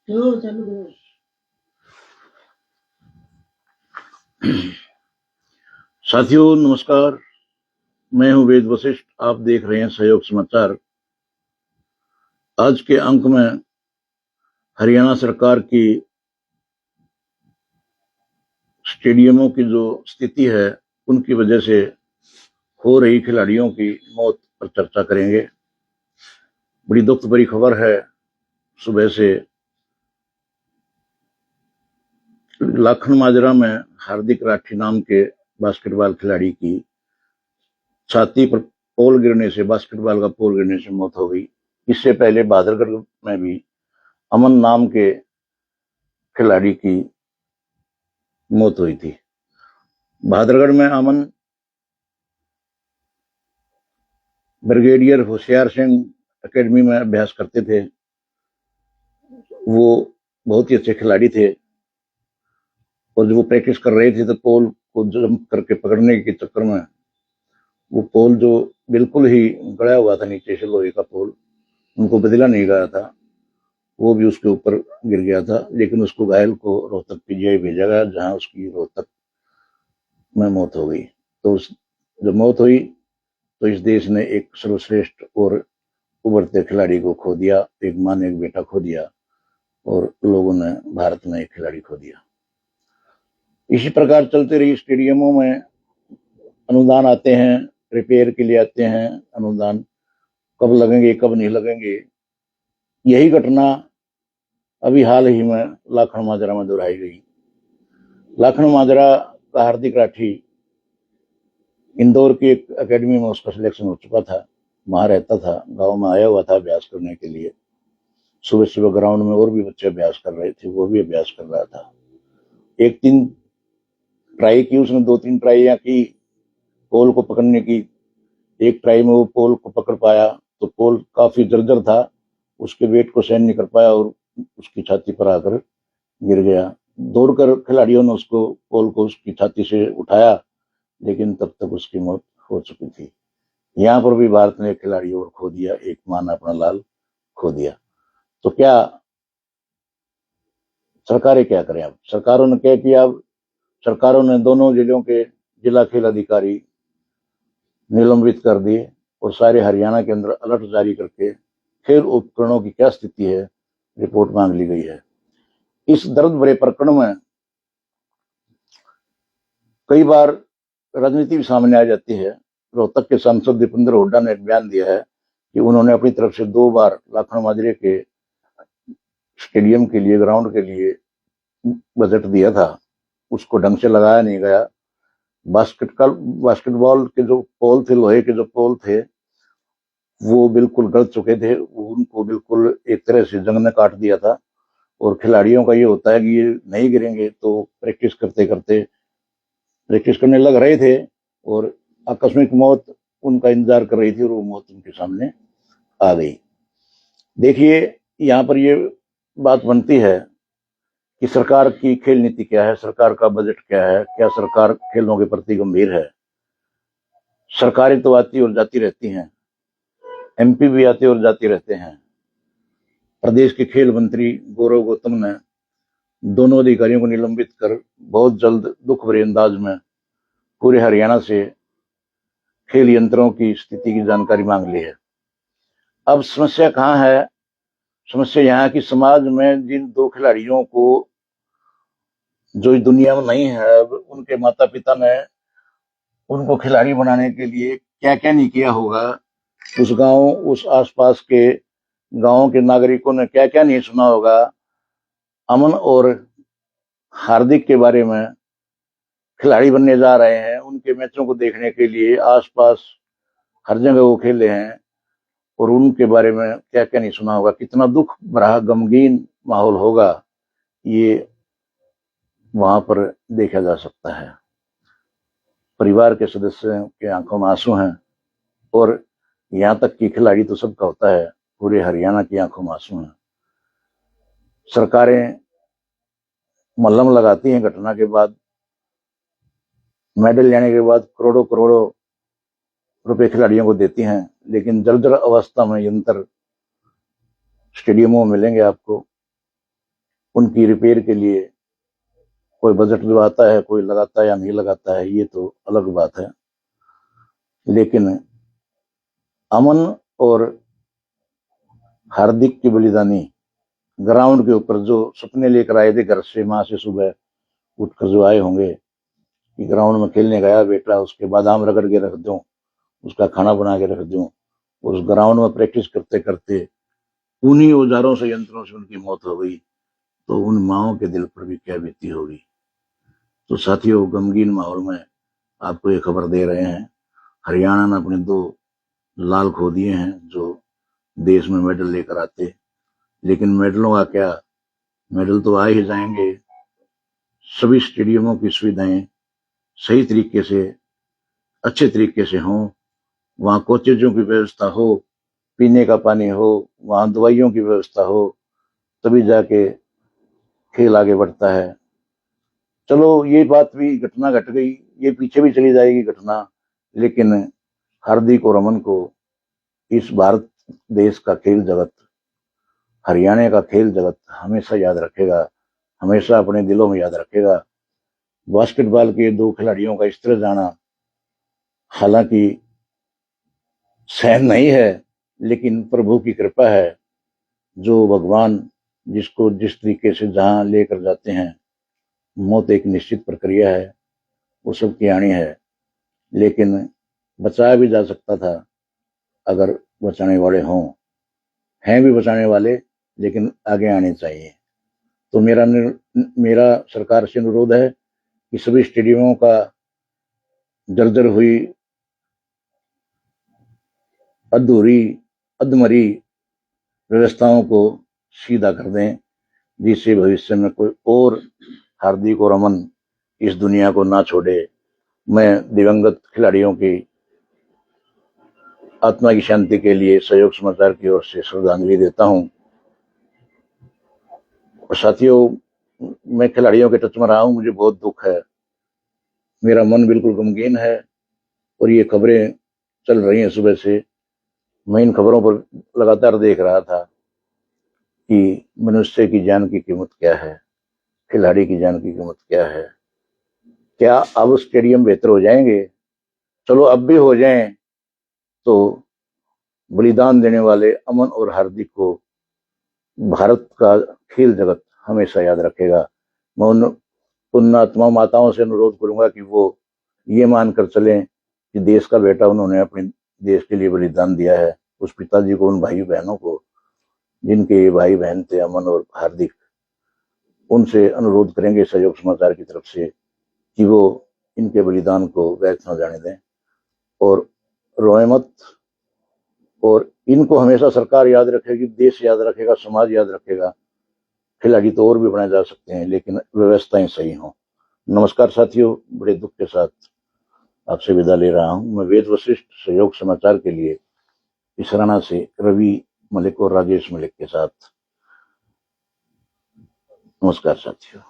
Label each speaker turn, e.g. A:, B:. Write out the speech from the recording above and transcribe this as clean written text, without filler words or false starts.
A: चलो चालू करो।
B: साथियों नमस्कार, मैं हूं वेद वशिष्ठ। आप देख रहे हैं सहयोग समाचार। आज के अंक में हरियाणा सरकार की स्टेडियमों की जो स्थिति है, उनकी वजह से हो रही खिलाड़ियों की मौत पर चर्चा करेंगे। बड़ी दुख भरी खबर है। सुबह से लाखन माजरा में हार्दिक राठी नाम के बास्केटबॉल खिलाड़ी की छाती पर पोल गिरने से, बास्केटबॉल का पोल गिरने से मौत हो गई। इससे पहले बहादुरगढ़ में भी अमन नाम के खिलाड़ी की मौत हुई थी। बहादुरगढ़ में अमन ब्रिगेडियर होशियार सिंह एकेडमी में अभ्यास करते थे। वो बहुत ही अच्छे खिलाड़ी थे और जब वो प्रैक्टिस कर रहे थे तो पोल को जंप करके पकड़ने के चक्कर में वो पोल जो बिल्कुल ही गड़ा हुआ था नीचे से, लोहे का पोल, उनको बदला नहीं गया था, वो भी उसके ऊपर गिर गया था। लेकिन उसको घायल को रोहतक पीजीआई भेजा गया, जहां उसकी रोहतक में मौत हो गई। तो जब मौत हुई तो इस देश ने एक सर्वश्रेष्ठ और उभरते खिलाड़ी को खो दिया। एक माँ ने एक बेटा खो दिया और लोगों ने भारत में एक खिलाड़ी खो दिया। इसी प्रकार चलते रही। स्टेडियमों में अनुदान आते हैं, रिपेयर के लिए आते हैं अनुदान, कब लगेंगे कब नहीं लगेंगे। यही घटना अभी हाल ही में लाखन माजरा में दोहराई गई। लाखन माजरा का हार्दिक राठी इंदौर की एक एकेडमी में उसका सिलेक्शन हो चुका था, वहां रहता था, गांव में आया हुआ था अभ्यास करने के लिए। सुबह सुबह ग्राउंड में और भी बच्चे अभ्यास कर रहे थे, वो भी अभ्यास कर रहा था। एक दिन ट्राई की उसने, 2-3 ट्राइयां की पोल को पकड़ने की। एक ट्राई में वो पोल को पकड़ पाया तो पोल काफी जर्जर था, उसके वेट को सहन नहीं कर पाया और उसकी छाती पर आकर गिर गया। दौड़कर खिलाड़ियों ने उसको, पोल को उसकी छाती से उठाया, लेकिन तब तक उसकी मौत हो चुकी थी। यहाँ पर भी भारत ने एक खिलाड़ी और खो दिया, एक मां ने अपना लाल खो दिया। तो क्या सरकारें क्या करें? अब सरकारों ने क्या किया? अब सरकारों ने दोनों जिलों के जिला खेल अधिकारी निलंबित कर दिए और सारे हरियाणा के अंदर अलर्ट जारी करके खेल उपकरणों की क्या स्थिति है, रिपोर्ट मांग ली गई है। इस दर्द भरे प्रकरण में कई बार राजनीति भी सामने आ जाती है। रोहतक के सांसद दीपेंद्र हुड्डा ने एक बयान दिया है कि उन्होंने अपनी तरफ से 2 बार लाखन माजरे के स्टेडियम के लिए, ग्राउंड के लिए बजट दिया था, उसको ढंग से लगाया नहीं गया। बास्केटबॉल के जो पोल थे, लोहे के जो पोल थे, वो बिल्कुल गल चुके थे, उनको बिल्कुल एक तरह से जंग ने काट दिया था। और खिलाड़ियों का ये होता है कि ये नहीं गिरेंगे, तो प्रैक्टिस करते करते प्रैक्टिस करने लग रहे थे और आकस्मिक मौत उनका इंतजार कर रही थी और वो मौत उनके सामने आ गई। देखिए, यहाँ पर ये बात बनती है कि सरकार की खेल नीति क्या है, सरकार का बजट क्या है, क्या सरकार खेलों के प्रति गंभीर है? सरकारें तो आती और जाती रहती हैं, एमपी भी आते और जाते रहते हैं। प्रदेश के खेल मंत्री गौरव गौतम ने दोनों अधिकारियों को निलंबित कर बहुत जल्द दुख भरे अंदाज में पूरे हरियाणा से खेल यंत्रों की स्थिति की जानकारी मांग ली है। अब समस्या कहाँ है? समस्या यहाँ की समाज में जिन 2 खिलाड़ियों को, जो इस दुनिया में नहीं है, अब उनके माता पिता ने उनको खिलाड़ी बनाने के लिए क्या क्या नहीं किया होगा। उस गांव, उस आसपास के गांवों के नागरिकों ने क्या क्या नहीं सुना होगा अमन और हार्दिक के बारे में। खिलाड़ी बनने जा रहे हैं, उनके मैचों को देखने के लिए आसपास हर जगह वो खेले हैं और उनके बारे में क्या क्या नहीं सुना होगा। कितना दुख भरा गमगीन माहौल होगा, ये वहां पर देखा जा सकता है। परिवार के सदस्यों के आंखों में आंसू हैं और यहाँ तक कि खिलाड़ी तो सबका होता है, पूरे हरियाणा की आंखों में आंसू हैं। सरकारें मल्लम लगाती हैं घटना के बाद, मेडल लेने के बाद करोड़ों करोड़ों रुपए खिलाड़ियों को देती हैं, लेकिन जर्जर अवस्था में यंत्र स्टेडियमों में मिलेंगे आपको। उनकी रिपेयर के लिए कोई बजट जो आता है, कोई लगाता है या नहीं लगाता है, ये तो अलग बात है। लेकिन अमन और हार्दिक की बलिदानी ग्राउंड के ऊपर जो सपने लेकर आए थे घर से, माँ से सुबह उठकर जो आए होंगे कि ग्राउंड में खेलने गया बेटा, उसके बादाम रगड़ के रख दूं, उसका खाना बना के रख दूं, उस ग्राउंड में प्रैक्टिस करते करते उन्हीं औजारों से, यंत्रों से उनकी मौत हो गई, तो उन माओ के दिल पर भी क्या बीती होगी। तो साथियों, गमगीन माहौल में आपको ये खबर दे रहे हैं, हरियाणा ने अपने 2 लाल खो दिए हैं जो देश में मेडल लेकर आते। लेकिन मेडलों का क्या, मेडल तो आ ही जाएंगे। सभी स्टेडियमों की सुविधाएं सही तरीके से, अच्छे तरीके से हों, वहां कोचेजों की व्यवस्था हो, पीने का पानी हो, वहां दवाइयों की व्यवस्था हो, तभी जाके खेल आगे बढ़ता है। चलो, ये बात भी, घटना घट गई, ये पीछे भी चली जाएगी घटना, लेकिन हार्दिक और अमन को इस भारत देश का खेल जगत, हरियाणा का खेल जगत हमेशा याद रखेगा, हमेशा अपने दिलों में याद रखेगा। बास्केटबॉल के 2 खिलाड़ियों का इस तरह जाना हालांकि सहन नहीं है, लेकिन प्रभु की कृपा है। जो भगवान जिसको जिस तरीके से जहां लेकर जाते हैं, मौत एक निश्चित प्रक्रिया है, वो सबकी आनी है। लेकिन बचाया भी जा सकता था अगर बचाने वाले हों, हैं भी बचाने वाले, लेकिन आगे आने चाहिए। तो मेरा सरकार से अनुरोध है कि सभी स्टेडियमों का जर्जर हुई, अधूरी, अधमरी व्यवस्थाओं को सीधा कर दें, जिससे भविष्य में कोई और हार्दिक और अमन इस दुनिया को ना छोड़े। मैं दिवंगत खिलाड़ियों की आत्मा की शांति के लिए सहयोग समाचार की ओर से श्रद्धांजलि देता हूं। और साथियों, मैं खिलाड़ियों के टच में रहा हूं, मुझे बहुत दुख है, मेरा मन बिल्कुल गमगीन है। और ये खबरें चल रही हैं सुबह से, मैं इन खबरों पर लगातार देख रहा था कि मनुष्य की जान की कीमत क्या है, खिलाड़ी की जान की कीमत क्या है। क्या अब स्टेडियम बेहतर हो जाएंगे? चलो, अब भी हो जाएं तो बलिदान देने वाले अमन और हार्दिक को भारत का खेल जगत हमेशा याद रखेगा। मैं उन पुण्यात्मा माताओं से अनुरोध करूंगा कि वो ये मानकर चलें कि देश का बेटा उन्होंने अपने देश के लिए बलिदान दिया है। उस पिताजी को, उन भाई बहनों को जिनके भाई बहन थे अमन और हार्दिक, उनसे अनुरोध करेंगे सहयोग समाचार की तरफ से कि वो इनके बलिदान को व्यर्थ न जाने दें और रोए मत। और इनको हमेशा सरकार याद रखेगी, देश याद रखेगा, समाज याद रखेगा। खिलाड़ी तो और भी बनाए जा सकते हैं, लेकिन व्यवस्थाएं सही हों। नमस्कार साथियों, बड़े दुख के साथ आपसे विदा ले रहा हूं। मैं वेद वशिष्ठ, सहयोग समाचार के लिए इसराना से रवि मलिक और राजेश मलिक के साथ। नमस्कार साथियों।